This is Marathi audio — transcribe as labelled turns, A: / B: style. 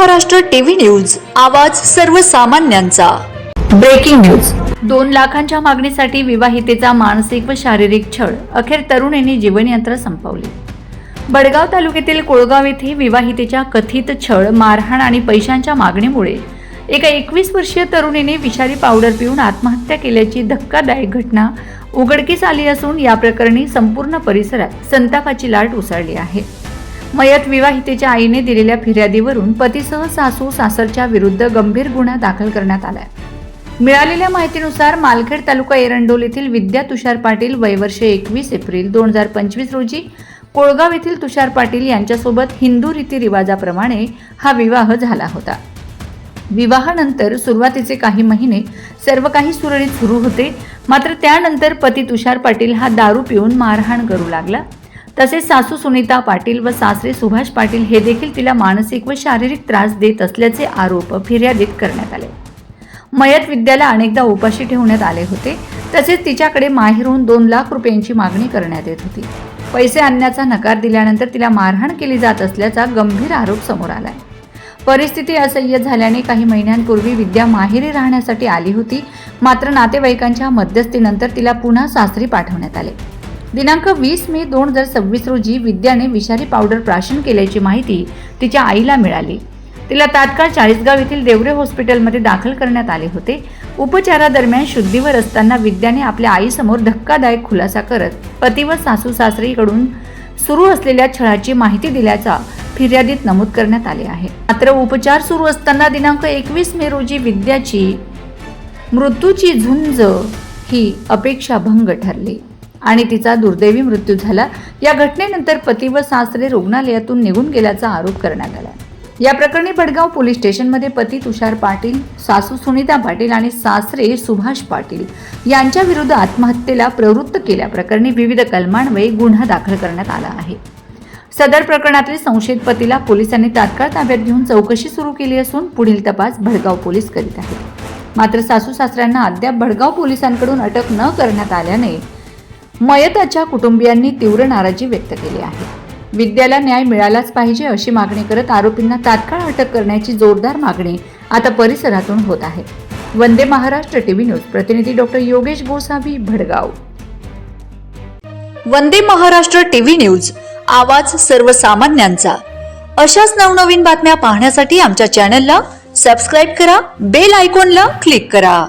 A: महाराष्ट्र टीव्ही न्यूज, आवाज सर्वसामान्यांचा। Breaking news. 2 लाखांच्या मागणीसाठी विवाहितेचा मानसिक व शारीरिक छळ, अखेर तरुणीने जीवनयात्रा संपवली। बडगाव तालुक्यातील कोळगाव येथे विवाहितेच्या कथित छळ, मारहाण आणि पैशांच्या मागणीमुळे एका 21 वर्षीय तरुणीने विषारी पावडर पिऊन आत्महत्या केल्याची धक्कादायक घटना उघडकीस आली असून या प्रकरणी संपूर्ण परिसरात संतापाची लाट उसळली आहे। मयत विवाहितेच्या आईने दिलेल्या फिर्यादीवरून पतीसह सासू सासरच्या विरुद्ध गंभीर गुन्हा दाखल करण्यात आलाय। मिळालेल्या माहितीनुसार मालखेड तालुका एरंडोल येथील विद्या तुषार पाटील वय वर्ष 21 एप्रिल 2025 रोजी कोळगाव येथील तुषार पाटील यांच्यासोबत हिंदू रीतिरिवाजाप्रमाणे हा विवाह झाला होता। विवाहानंतर सुरुवातीचे काही महिने सर्व काही सुरळीत सुरू होते, मात्र त्यानंतर पती तुषार पाटील हा दारू पिऊन मारहाण करू लागला। तसेच सासू सुनीता पाटील व सासरे सुभाष पाटील हे देखील तिला मानसिक व शारीरिक त्रास देत असल्याचे आरोप फिर्यादीत करण्यात आले। मयत विद्याला अनेकदा उपाशी ठेवण्यात आले होते। तसेच तिच्याकडे माहेरून 2 लाख रुपयांची मागणी करण्यात येत होती। पैसे आणण्याचा नकार दिल्यानंतर तिला मारहाण केली जात असल्याचा गंभीर आरोप समोर आलाय। परिस्थिती असह्य झाल्याने काही महिन्यांपूर्वी विद्या माहेरी राहण्यासाठी आली होती, मात्र नातेवाईकांच्या मध्यस्थीनंतर तिला पुन्हा सासरी पाठवण्यात आले। दिनांक 20 मे 2026 रोजी विद्याने विषारी पावडर प्राशन केल्याची माहिती तिच्या आईला मिळाली। तिला तात्काळ चाळीसगाव येथील देवरे हॉस्पिटलमध्ये दाखल करण्यात आले होते। उपचारादरम्यान शुद्धीवर असताना विद्याने आपल्या आईसमोर धक्कादायक खुलासा करत पती व सासू सासरीकडून सुरू असलेल्या छळाची माहिती दिल्याचा फिर्यादीत नमूद करण्यात आले आहे। मात्र उपचार सुरू असताना दिनांक 21 मे रोजी विद्याची मृत्यूची झुंज ही अपेक्षाभंग ठरली आणि तिचा दुर्दैवी मृत्यू झाला। या घटनेनंतर पती व सासरे रुग्णालयातून निघून गेल्याचा आरोप करण्यात आला। या प्रकरणी बडगाव पोलीस स्टेशनमध्ये पती तुषार पाटील, सासू सुनीता पाटील आणि सासरे सुभाष पाटील यांच्या विरुद्ध आत्महत्येला प्रवृत्त केल्याप्रकरणी विविध कलमान्वये गुन्हा दाखल करण्यात आला आहे। सदर प्रकरणातील संशयित पतीला पोलिसांनी तात्काळ ताब्यात घेऊन चौकशी सुरू केली असून पुढील तपास बडगाव पोलीस करीत आहेत। मात्र सासू सासऱ्यांना अद्याप बडगाव पोलिसांकडून अटक न करण्यात आल्याने मयताच्या कुटुंबियांनी तीव्र नाराजी व्यक्त केली आहे। विद्याला न्याय मिळालाच पाहिजे अशी मागणी करत आरोपींना तात्काळ अटक करण्याची जोरदार मागणी आता परिसरातून होत आहे। वंदे महाराष्ट्र टीव्ही न्यूज प्रतिनिधी doctor Yogesh Gosavi, Bhadgaon. Vande Maharashtra TV news, आवाज सर्वसामान्यांचा। अशाच नवनवीन बातम्या पाहण्यासाठी आमच्या चॅनलला सबस्क्राइब करा, बेल आयकॉनला क्लिक करा।